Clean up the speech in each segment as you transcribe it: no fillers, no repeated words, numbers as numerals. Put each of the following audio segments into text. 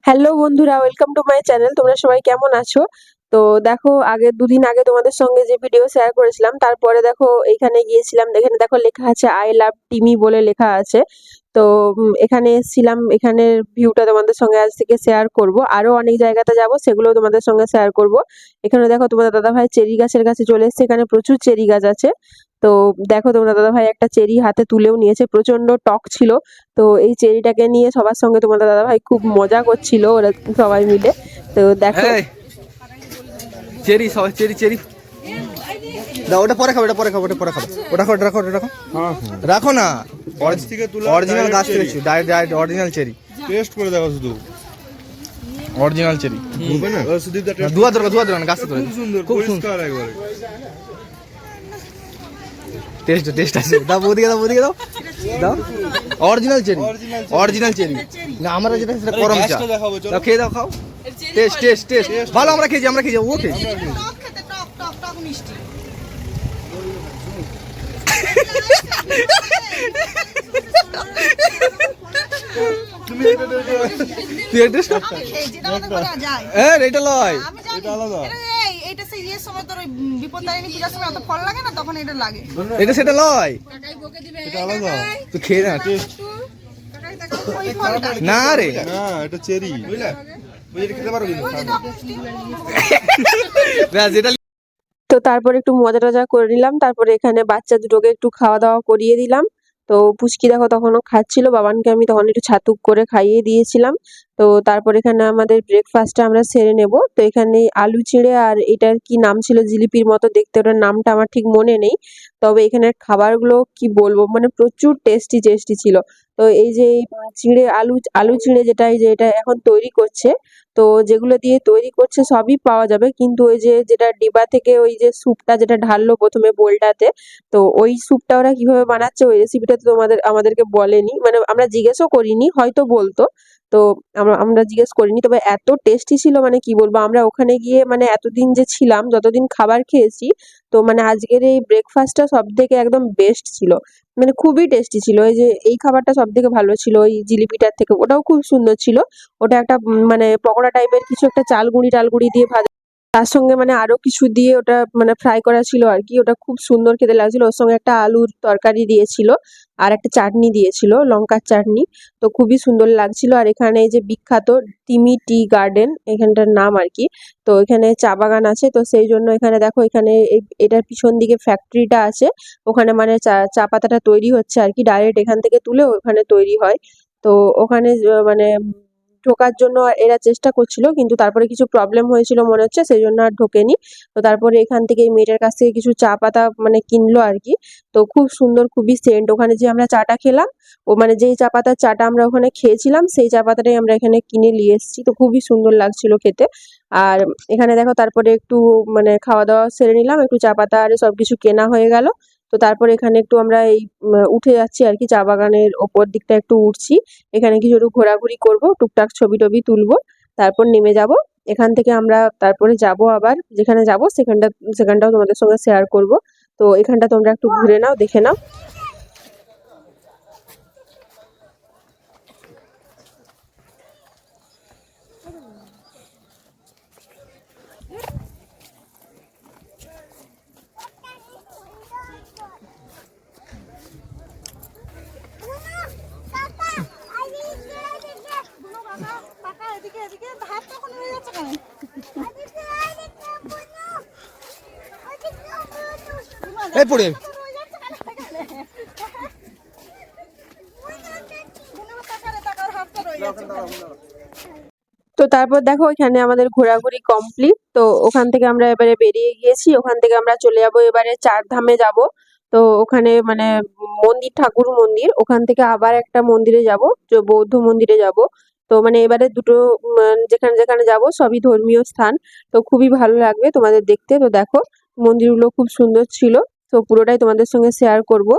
Hello বন্ধুরা, welcome to my channel. তোমরা সবাই কেমন আছো? তো দেখো, আগে দুদিন আগে তোমাদের সঙ্গে যে ভিডিও শেয়ার করেছিলাম, তারপরে দেখো এইখানে গিয়েছিলাম। এখানে দেখো লেখা আছে আই লাভ টিমি বলে লেখা আছে। তো এখানে এসেছিলাম, এখানের ভিউটা তোমাদের সঙ্গে আজ থেকে শেয়ার করব। আরো অনেক জায়গাতে যাব, সেগুলো তোমাদের সঙ্গে শেয়ার করব। এখানে দেখো তোমাদের দাদা ভাই চেরি গাছের কাছে চলে এসেছে। এখানে প্রচুর চেরি গাছ আছে। তো দেখো তোমাদের দাদা ভাই একটা চেরি হাতে তুলেও নিয়েছে, প্রচন্ড টক ছিল। তো এই চেরিটাকে নিয়ে সবার সঙ্গে তোমাদের দাদা ভাই খুব মজা করছিল, ওরা সবাই মিলে। তো দেখো এই চেরি সবাই চেরি চেরি দাও, ওটা পরে খাবো, ওটা পরে খাবো, ওটা পরে খাবো, ওটা রাখো, ওটা রাখো, ওটা রাখো, রাখো না। অরিজিনাল গাছ থেকে direct direct original cherry test করে দেখো শুধু অরিজিনাল চেরি। হবে না সুদীপ দা দুয়া ধরো না গাছ ধরে, খুব সুন্দর খুব সুন্দর পরিষ্কার একবারে টেস্ট আছে। দাও বৌদিকে দাও, বৌদিকে দাও, দাও অরিজিনাল চেরি, অরিজিনাল চেরি না। আমরা যেটা সেটা গরম চা গাছটা দেখাবো, চলো। দাও, খেয়ে দাও, খাও। টেস্ট টেস্ট টেস্ট ভালো। আমরা খেয়েছি, আমরা খেয়েছি, ও খেয়েছি। টক খেতে, টক টক টক মিষ্টি। তুমি এটা দেখো তুই এটা আমি খেয়েছি, এটা আমাদের করা যায়। এটা লয়, আমি জানি, এটা আলাদা। এইটা সেই ইয়ের সময় তোর ওই বিপত্তারিণী পূজার সময় অত ফল লাগে না, তখন এটা লাগে। এটা সেটা লয়। এটা আলাদা তুই খেয়ে না ওই ফলটা না রে, না এটা চেরি বুঝলে বুঝে খেতে পারো কিন্তু ওই যে টক মিষ্টি। যেটা তো তারপর একটু মজা টজা করে নিলাম। তারপরে এখানে বাচ্চা দুটোকে একটু খাওয়া দাওয়া করিয়ে দিলাম। তো পুচকি দেখো তখনও খাচ্ছিল, বাবানকে আমি তখন একটু ছাতুক করে খাইয়ে দিয়েছিলাম। তো তারপর এখানে আমাদের ব্রেকফাস্টটা আমরা সেরে নেব। তো এখানে আলু চিড়ে আর এটার কি নাম ছিল, জিলিপির মতো দেখতে, ওটার নামটা আমার ঠিক মনে নেই। তবে এখানের খাবারগুলো কি বলবো, মানে প্রচুর টেস্টি টেস্টি ছিল। তো এই যে এই চিড়ে আলু আলু চিড়ে যেটা, এই যে এটা এখন তৈরি করছে। তো যেগুলো দিয়ে তৈরি করছে সবই পাওয়া যাবে, কিন্তু ওই যে যেটা ডিবা থেকে ওই যে স্যুপটা যেটা ঢাললো প্রথমে বোলটাতে, তো ওই স্যুপটা ওরা কিভাবে বানাচ্ছে ওই রেসিপিটা তো আমাদেরকে বলেনি, মানে আমরা জিজ্ঞেসও করিনি, হয়তো বলতো। তো আমরা জিজ্ঞেস করিনি, তবে এত টেস্টি ছিল, মানে কি বলবো। আমরা ওখানে গিয়ে মানে এতদিন যে ছিলাম, যতদিন খাবার খেয়েছি, তো মানে আজকের এই ব্রেকফাস্টটা সব থেকে একদম বেস্ট ছিল। মানে খুবই টেস্টি ছিল। এই যে এই খাবারটা সব থেকে ভালো ছিল, ওই জিলিপিটার থেকে ওটাও খুব সুন্দর ছিল। ওটা একটা মানে পকোড়া টাইপের কিছু একটা, চাল গুঁড়ি টাল গুঁড়ি দিয়ে ভাজা, তার সঙ্গে মানে আরো কিছু দিয়ে ওটা মানে ফ্রাই করা ছিল আর কি। ওটা খুব সুন্দর খেতে লাগছিল। ওর সঙ্গে একটা আলুর তরকারি দিয়েছিল, আর একটা চাটনি দিয়েছিল, লঙ্কার চাটনি। তো খুবই সুন্দর লাগছিল। আর এখানে এই যে বিখ্যাত তিমি টি গার্ডেন এখানটার নাম আর কি। তো এখানে চা বাগান আছে, তো সেই জন্য এখানে দেখো, এখানে এটার পিছন দিকে ফ্যাক্টরিটা আছে। ওখানে মানে চা পাতাটা তৈরি হচ্ছে আর কি, ডাইরেক্ট এখান থেকে তুলে ওখানে তৈরি হয়। তো ওখানে মানে ঢোকার জন্য এরা চেষ্টা করছিল, কিন্তু তারপরে কিছু প্রবলেম হয়েছিল মনে হচ্ছে, সেই জন্য আর ঢোকেনি। তো তারপরে এখান থেকে এই মেয়েটার কাছ থেকে কিছু চা পাতা মানে কিনলো আর কি। তো খুব সুন্দর, খুবই সেন্ট। ওখানে যে আমরা চাটা খেলাম, ও মানে যেই চা পাতার চাটা আমরা ওখানে খেয়েছিলাম, সেই চা পাতাটাই আমরা এখানে কিনে নিয়ে এসেছি। তো খুবই সুন্দর লাগছিল খেতে। আর এখানে দেখো তারপরে একটু মানে খাওয়া দাওয়া সেরে নিলাম, একটু চা পাতা আর সবকিছু কেনা হয়ে গেল। তো তারপরে এখানে একটু আমরা এই উঠে যাচ্ছি আর কি, চা বাগানের ওপর দিকটা একটু উঠছি। এখানে কিছু একটু ঘোরাঘুরি করব, টুকটাক ছবি টবি তুলবো, তারপর নেমে যাব। এখান থেকে আমরা তারপরে যাব আবার যেখানে যাব, সেখানটাও তোমাদের সঙ্গে শেয়ার করব। তো এখানটা তোমরা একটু ঘুরে নাও, দেখে নাও। এদিকে এদিকে হাত তখন হয়ে যাচ্ছে কেন? এই পড়ে তো তারপর দেখো এখানে আমাদের ঘোরাঘুরি কমপ্লিট। তো ওখান থেকে আমরা এবারে বেরিয়ে গিয়েছি। ওখান থেকে আমরা চলে যাব এবারে চারধামে যাব। তো ওখানে মানে মন্দির, ঠাকুর মন্দির, ওখান থেকে আবার একটা মন্দিরে যাব, যে বৌদ্ধ মন্দিরে যাব। তো মানে এবারে দুটো যেখানে যেখানে যাব সবই ধর্মীয় স্থান। তো খুবই ভালো লাগবে তোমাদের দেখতে। তো দেখো মন্দিরগুলো খুব সুন্দর ছিল। তো পুরোটাই তোমাদের সঙ্গে শেয়ার করব।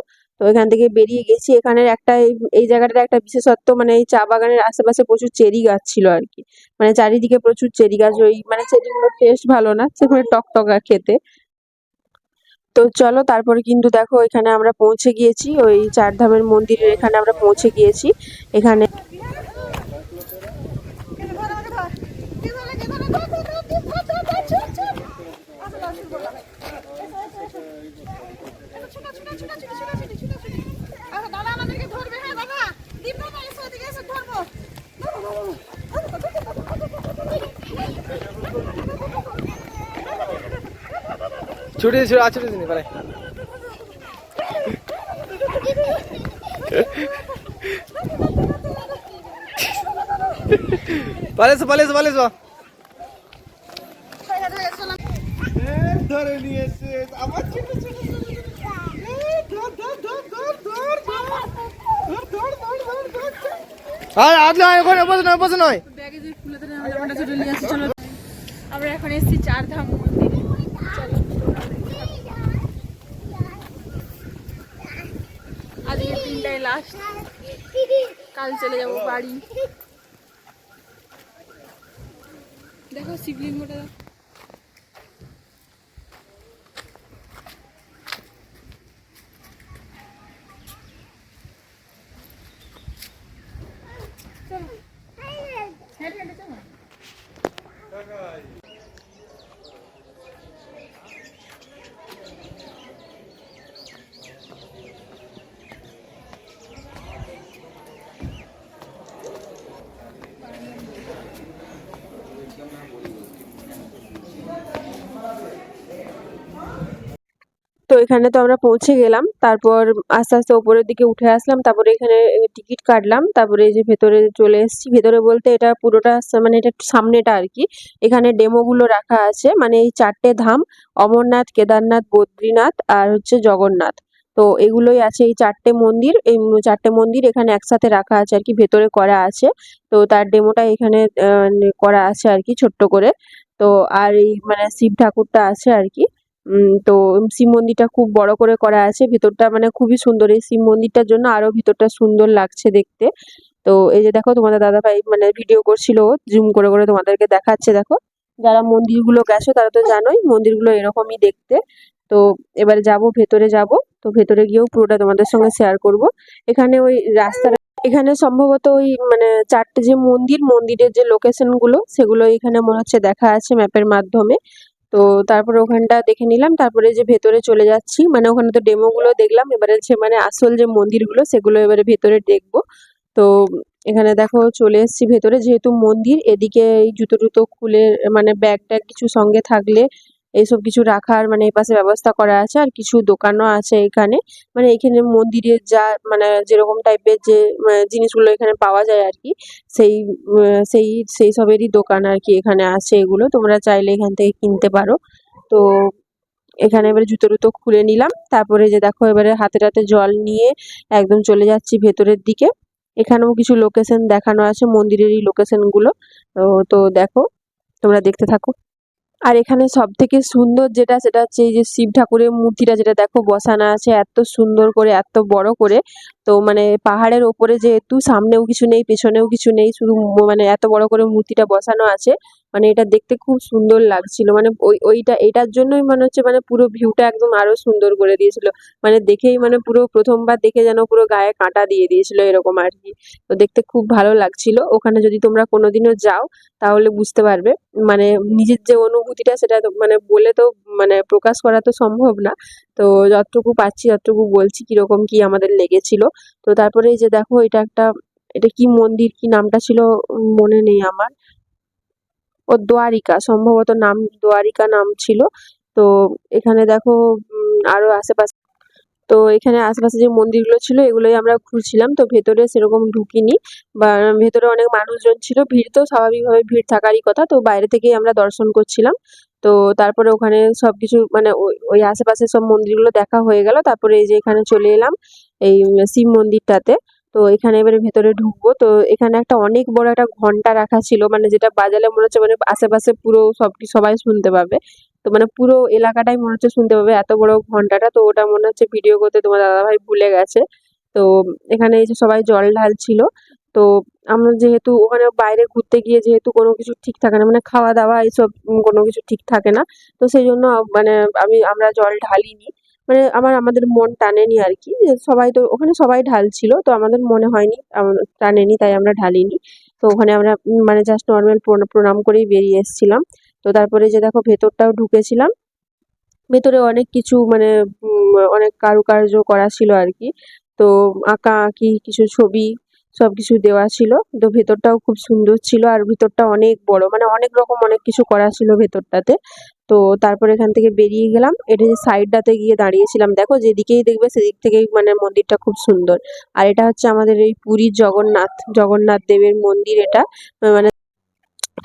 তো এখান থেকে বেরিয়ে গেছি। এখানের একটা এই জায়গাটার একটা বিশেষত্ব, মানে এই চা বাগানের আশেপাশে প্রচুর চেরি গাছ ছিল আর কি। মানে চারিদিকে প্রচুর চেরি গাছ, ওই মানে চেরিগুলোর টেস্ট ভালো না, সেখানে টকটকা খেতে। তো চলো তারপরে কিন্তু দেখো এখানে আমরা পৌঁছে গিয়েছি, ওই চারধামের মন্দিরের এখানে আমরা পৌঁছে গিয়েছি। এখানে দাদা আমাদেরকে ধরবে, হ্যাঁ দাদা দীপ দাদা এসো, ওদিকে এসে ধরবো। ছুটি ছুটি আছে ছুটি পারে পালেছো পালেছো পালেছো ধরে নিয়েছে আবার ছোট ছোট আর আদলে ওখানে বসে নয় ব্যাগে যে খুলে ধরে আমরা জামাটা চলে নিয়ে আসছি। চলো আমরা এখন এসেছি চারধাম মন্দিরে। চলো আজকে 3টায় লাস্ট, কাল চলে যাব বাড়ি। দেখো শিবলিঙ্গটা, হেঁটে হেঁটে চলো। তো এখানে তো আমরা পৌঁছে গেলাম, তারপর আস্তে আস্তে ওপরের দিকে উঠে আসলাম, তারপরে এখানে টিকিট কাটলাম, তারপরে এই যে ভেতরে চলে এসেছি। ভেতরে বলতে এটা পুরোটা মানে এটা একটু সামনেটা আর কি। এখানে ডেমো গুলো রাখা আছে, মানে এই 4টে ধাম, অমরনাথ, কেদারনাথ, বদ্রীনাথ আর হচ্ছে জগন্নাথ। তো এগুলোই আছে, এই 4টে মন্দির, এই 4টে মন্দির এখানে একসাথে রাখা আছে আর কি, ভেতরে করা আছে। তো তার ডেমোটা এখানে করা আছে আর কি ছোট্ট করে। তো আর এই মানে শিব ঠাকুরটা আছে আর কি। তো শিব মন্দিরটা খুব বড় করে করা আছে, ভিতরটা মানে খুবই সুন্দর। এই শিব মন্দিরটার জন্য আরো ভিতরটা সুন্দর লাগছে দেখতে। তো এই যে দেখো তোমাদের দাদাভাই মানে ভিডিও করছিল, জুম করে করে তোমাদেরকে দেখাচ্ছে। দেখো যারা মন্দিরগুলো গেছো তারা তো জানোই মন্দিরগুলো এরকমই দেখতে। তো এবারে যাব, ভেতরে যাব। তো ভেতরে গিয়েও পুরোটা তোমাদের সঙ্গে শেয়ার করব। এখানে ওই রাস্তাটা, এখানে সম্ভবত ওই মানে 4টে যে মন্দির, মন্দিরের যে লোকেশন গুলো সেগুলো এখানে মনে হচ্ছে দেখা আছে ম্যাপের মাধ্যমে। তো তারপরে ওখানটা দেখে নিলাম, তারপরে যে ভেতরে চলে যাচ্ছি, মানে ওখানে তো ডেমো গুলো দেখলাম, এবারে হচ্ছে মানে আসল যে মন্দিরগুলো সেগুলো এবারে ভেতরে দেখবো। তো এখানে দেখো চলে এসেছি ভেতরে, যেহেতু মন্দির এদিকে এই জুতো টুতো খুলে মানে ব্যাগ ট্যাগ কিছু সঙ্গে থাকলে এইসব কিছু রাখার মানে এপাশে ব্যবস্থা করা আছে, আর কিছু দোকানও আছে এখানে। মানে এখানে মন্দিরে যা মানে যেরকম টাইপের যে জিনিসগুলো এখানে পাওয়া যায় আর কি, সেই সেই সেই সবেরই দোকান আর কি এখানে আছে। এগুলো তোমরা চাইলে এখান থেকে কিনতে পারো। তো এখানে এবারে জুতো টুতো খুলে নিলাম, তারপরে যে দেখো এবারে হাতে হাতে জল নিয়ে একদম চলে যাচ্ছি ভেতরের দিকে। এখানেও কিছু লোকেশন দেখানো আছে, মন্দিরেরই লোকেশন গুলো। তো দেখো, তোমরা দেখতে থাকো। আর এখানে সব থেকে সুন্দর যেটা, সেটা হচ্ছে এই যে শিব ঠাকুরের মূর্তিটা, যেটা দেখো বসানো আছে এত সুন্দর করে, এত বড় করে। তো মানে পাহাড়ের ওপরে যেহেতু, সামনেও কিছু নেই পেছনেও কিছু নেই, শুধু মানে এত বড় করে মূর্তিটা বসানো আছে। মানে এটা দেখতে খুব সুন্দর লাগছিল, মানে ওইটা এটার জন্যই মনে হচ্ছে মানে পুরো ভিউটা একদম আরো সুন্দর করে দিয়েছিল। মানে দেখেই মানে পুরো প্রথমবার দেখে যেন পুরো গায়ে কাঁটা দিয়ে দিয়েছিল এরকম আর কি। তো দেখতে খুব ভালো লাগছিল। ওখানে যদি তোমরা কোনোদিনও যাও তাহলে বুঝতে পারবে, মানে নিজের যে অনুভূতিটা সেটা তো মানে বলে তো মানে প্রকাশ করা তো সম্ভব না। তো যতটুকু পাচ্ছি ততটুকু বলছি কিরকম কি আমাদের লেগেছিল। তো তারপরে এই যে দেখো এটা কি মন্দির, কি নামটা ছিল মনে নেই আমার। ও দ্বারিকা, সম্ভবত নাম দ্বারিকা নাম ছিল। তো এখানে দেখো আরো আশেপাশে, তো এখানে আশেপাশে যে মন্দিরগুলো ছিল এগুলোই আমরা ঘুরছিলাম। তো ভেতরে সেরকম ঢুকিনি, বা ভেতরে অনেক মানুষজন ছিল, ভিড় তো স্বাভাবিকভাবে ভিড় থাকারই কথা, তো বাইরে থেকেই আমরা দর্শন করছিলাম। তো তারপরে ওখানে সবকিছু মানে ওই আশেপাশে সব মন্দিরগুলো দেখা হয়ে গেল, তারপরে এই যে এখানে চলে এলাম এই শিব মন্দিরটাতে। তো এখানে এবারে ভেতরে ঢুকবো। তো এখানে একটা অনেক বড় একটা ঘন্টা রাখা ছিল, মানে যেটা বাজালে মনে হচ্ছে মানে আশেপাশে পুরো সবাই শুনতে পাবে। তো মানে পুরো এলাকাটাই মনে হচ্ছে শুনতে পাবে, এত বড় ঘন্টাটা। তো ওটা মনে হচ্ছে ভিডিও করতে তোমার দাদাভাই ভুলে গেছে। তো এখানে এই যে সবাই জল ঢালছিল। তো আমরা যেহেতু ওখানে বাইরে ঘুরতে গিয়ে যেহেতু কোনো কিছু ঠিক থাকে না, মানে খাওয়া দাওয়া এইসব কোনো কিছু ঠিক থাকে না। তো সেই জন্য মানে আমরা জল ঢালিনি, মানে আমাদের মন টানেনি আর কি। সবাই তো ওখানে সবাই ঢালছিল, তো আমাদের মনে হয়নি টানেনি, তাই আমরা ঢালিনি। তো ওখানে আমরা মানে জাস্ট নর্মাল প্রণাম করেই বেরিয়ে এসেছিলাম। তো তারপরে যে দেখো ভেতরটাও ঢুকেছিলাম, ভেতরে অনেক কিছু মানে অনেক কারুকার্য করা ছিল আর কি। তো আঁকা আঁকি কিছু ছবি সবকিছু দেওয়া ছিল। তো ভেতরটাও খুব সুন্দর ছিল আর ভিতরটা অনেক বড়, মানে অনেক রকম অনেক কিছু করা ছিল ভেতরটাতে। তো তারপরে এখান থেকে বেরিয়ে গেলাম, এটা যে সাইডটাতে গিয়ে দাঁড়িয়েছিলাম, দেখো যেদিকেই দেখবে সেদিক থেকেই মানে মন্দিরটা খুব সুন্দর। আর এটা হচ্ছে আমাদের এই পুরীর জগন্নাথ দেবের মন্দির এটা। মানে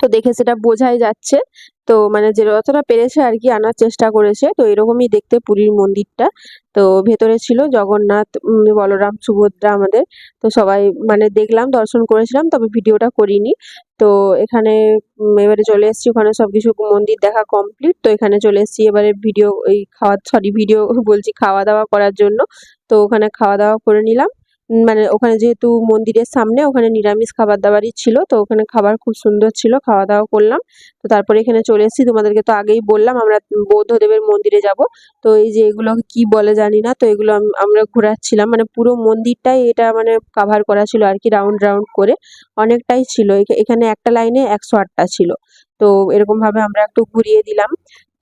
তো দেখে সেটা বোঝাই যাচ্ছে। তো মানে যে যতটা পেরেছে আর কি আনার চেষ্টা করেছে। তো এরকমই দেখতে পুরীর মন্দিরটা। তো ভেতরে ছিল জগন্নাথ, বলরাম, সুভদ্রা আমাদের। তো সবাই মানে দেখলাম, দর্শন করেছিলাম, তবে ভিডিওটা করিনি। তো এখানে এবারে চলে এসেছি, ওখানে সবকিছু মন্দির দেখা কমপ্লিট। তো এখানে চলে এসেছি এবারে ভিডিও এই ভিডিও বলছি, খাওয়া দাওয়া করার জন্য। তো ওখানে খাওয়া দাওয়া করে নিলাম। মানে ওখানে যেহেতু মন্দিরের সামনে, ওখানে নিরামিষ খাবার দাবারই ছিল। তো ওখানে খাবার খুব সুন্দর ছিল, খাওয়া দাওয়া করলাম। তো তারপরে এখানে চলে এসেছি, তোমাদেরকে তো আগেই বললাম আমরা বৌদ্ধদেবের মন্দিরে যাব। তো এই যে এগুলো কি বলে জানি না, তো এগুলো আমরা ঘোরাচ্ছিলাম, মানে পুরো মন্দিরটাই এটা মানে কাভার করা ছিল আর কি, রাউন্ড রাউন্ড করে অনেকটাই ছিল। এখানে একটা লাইনে 108টা ছিল। তো এরকম ভাবে আমরা একটু ঘুরিয়ে দিলাম।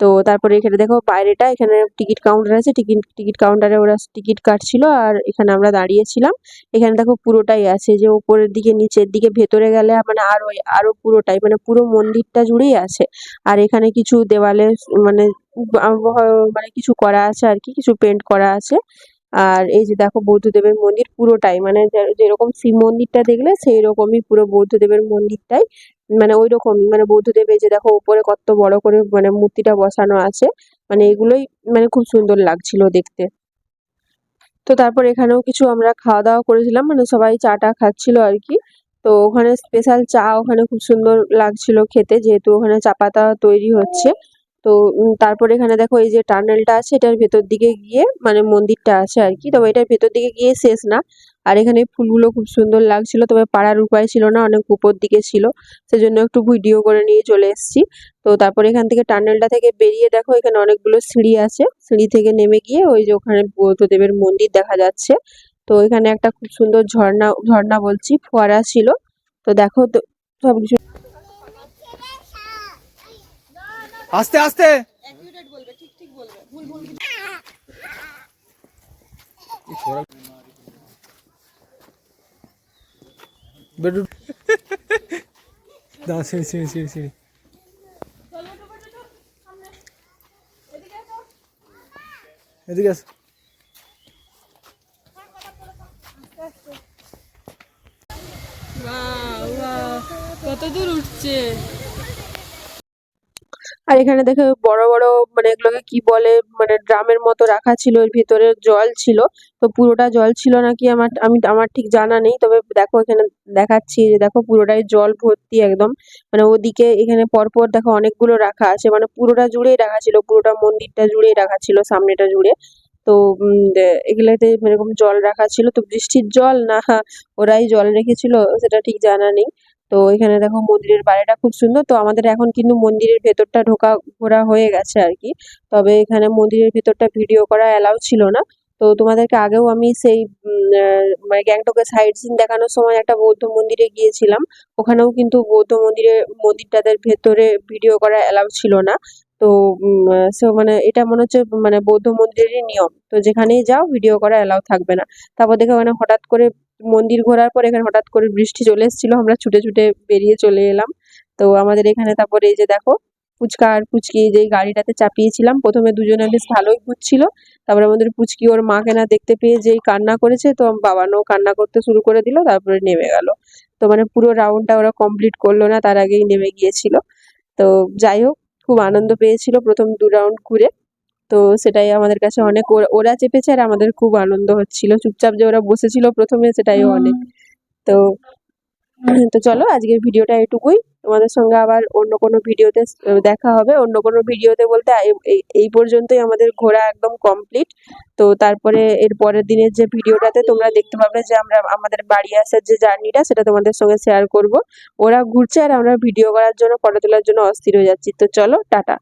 তো তারপরে এখানে দেখো বাইরেটা, এখানে টিকিট কাউন্টার আছে, টিকিট কাউন্টারে ওরা টিকিট কাটছিল আর এখানে আমরা দাঁড়িয়েছিলাম। এখানে দেখো পুরোটাই আছে, যে উপরের দিকে নিচের দিকে ভেতরে গেলে মানে আরো পুরোটাই মানে পুরো মন্দিরটা জুড়েই আছে। আর এখানে কিছু দেওয়ালে মানে মানে কিছু করা আছে আর কি, কিছু পেন্ট করা আছে। আর এই যে দেখো বৌদ্ধদেবের মন্দির পুরোটাই মানে যেরকম শিব মন্দিরটা দেখলে সেই রকমই পুরো বৌদ্ধদেবের মন্দিরটাই মানে ওই রকমই, মানে বৌদ্ধদেব এই যে দেখো উপরে কত বড় করে মানে মূর্তিটা বসানো আছে। মানে এগুলোই মানে খুব সুন্দর লাগছিল দেখতে। তো তারপর এখানেও কিছু আমরা খাওয়া দাওয়া করেছিলাম, মানে সবাই চা টা খাচ্ছিল আর কি। তো ওখানে স্পেশাল চা ওখানে খুব সুন্দর লাগছিল খেতে, যেহেতু ওখানে চা পাতা তৈরি হচ্ছে। তো তারপরে এখানে দেখো এই যে টানেলটা আছে, এটার ভেতর দিকে গিয়ে মানে মন্দিরটা আছে আর কি, তবে এটার ভেতর দিকে গিয়ে শেষ না। আর এখানে ফুলগুলো খুব সুন্দর লাগছিল, তবে পাড়ার উপায় ছিল না, অনেক উপর দিকে ছিল, সেজন্য একটু ভিডিও করে নিয়ে চলে এসেছি। তো তারপরে এখান থেকে টানেলটা থেকে বেরিয়ে দেখো এখানে অনেকগুলো সিঁড়ি আছে, সিঁড়ি থেকে নেমে গিয়ে ওই যে ওখানে বৌদ্ধদেবের মন্দির দেখা যাচ্ছে। তো এখানে একটা খুব সুন্দর ঝর্ণা ঝর্ণা বলছি ফোয়ারা ছিল। তো দেখো তো সবকিছু আস্তে আস্তে। বেডরুম দাও, সিঁড়ি সিঁড়ি সিঁড়ি সিঁড়ি। এদিকে আস। কত দূর উঠছে। আর এখানে দেখো বড় বড় মানে এগুলোকে কি বলে, মানে ড্রামের মতো রাখা ছিল, এর ভিতরে জল ছিল। তো পুরোটা জল ছিল নাকি আমার ঠিক জানা নেই, তবে দেখো এখানে দেখাচ্ছি যে দেখো পুরোটাই জল ভর্তি একদম। মানে ওদিকে এখানে পরপর দেখো অনেকগুলো রাখা আছে, মানে পুরোটা জুড়েই রাখা ছিল, পুরোটা মন্দিরটা জুড়েই রাখা ছিল, সামনেটা জুড়ে। তো এগুলোতে এরকম জল রাখা ছিল, তো বৃষ্টির জল না ওরাই জল রেখেছিল সেটা ঠিক জানা নেই। তো এখানে দেখো মন্দিরের বাইরেটা খুব সুন্দর। তো আমাদের এখন কিন্তু মন্দিরের ভেতরটা ঘোরা হয়ে গেছে আর কি, তবে এখানে মন্দিরের ভেতরটা ভিডিও করা অ্যালাউ ছিল না। তো তোমাদেরকে আগেও আমি সেই মানে গ্যাংটকের সাইট সিন দেখানোর সময় একটা বৌদ্ধ মন্দিরে গিয়েছিলাম, ওখানেও কিন্তু বৌদ্ধ মন্দিরটাদের ভেতরে ভিডিও করা অ্যালাউ ছিল না। তো মানে এটা মনে হচ্ছে মানে বৌদ্ধ মন্দিরেরই নিয়ম, তো যেখানেই যাও ভিডিও করা অ্যালাউ থাকবে না। তারপর দেখে ওখানে হঠাৎ করে মন্দির ঘোরার পর এখানে হঠাৎ করে বৃষ্টি চলে এসেছিল, আমরা ছুটে ছুটে বেরিয়ে চলে এলাম। তো আমাদের এখানে তারপরে এই যে দেখো ফুচকা আর পুচকি যেই গাড়িটাতে চাপিয়েছিলাম, প্রথমে দুজনে বেশ ভালোই ঘুরছিল, তারপরে আমাদের পুচকি ওর মাকে না দেখতে পেয়ে যেই কান্না করেছে, তো বাবানও কান্না করতে শুরু করে দিল, তারপরে নেমে গেল। তো মানে পুরো রাউন্ডটা ওরা কমপ্লিট করলো না, তার আগেই নেমে গিয়েছিল। তো যাই হোক, খুব আনন্দ পেয়েছিল প্রথম 2 রাউন্ড ঘুরে। তো সেটাই আমাদের কাছে অনেক, ওরা চেপেছে আর আমাদের খুব আনন্দ হচ্ছিল, চুপচাপ যে ওরা বসেছিল প্রথমে সেটাই অনেক। তো তো চলো আজকের ভিডিওটা এটুকুই, তোমাদের সঙ্গে আবার অন্য কোনো ভিডিওতে দেখা হবে। অন্য কোনো ভিডিওতে বলতে এই পর্যন্তই আমাদের ঘোরা একদম কমপ্লিট। তো তারপরে এর পরের দিনের যে ভিডিওটাতে তোমরা দেখতে পাবে যে আমাদের বাড়ি আসার যে জার্নিটা, সেটা তোমাদের সঙ্গে শেয়ার করব। ওরা ঘুরছে আর আমরা ভিডিও করার জন্য, ফটো তোলার জন্য অস্থির হয়ে যাচ্ছি। তো চলো টাটা।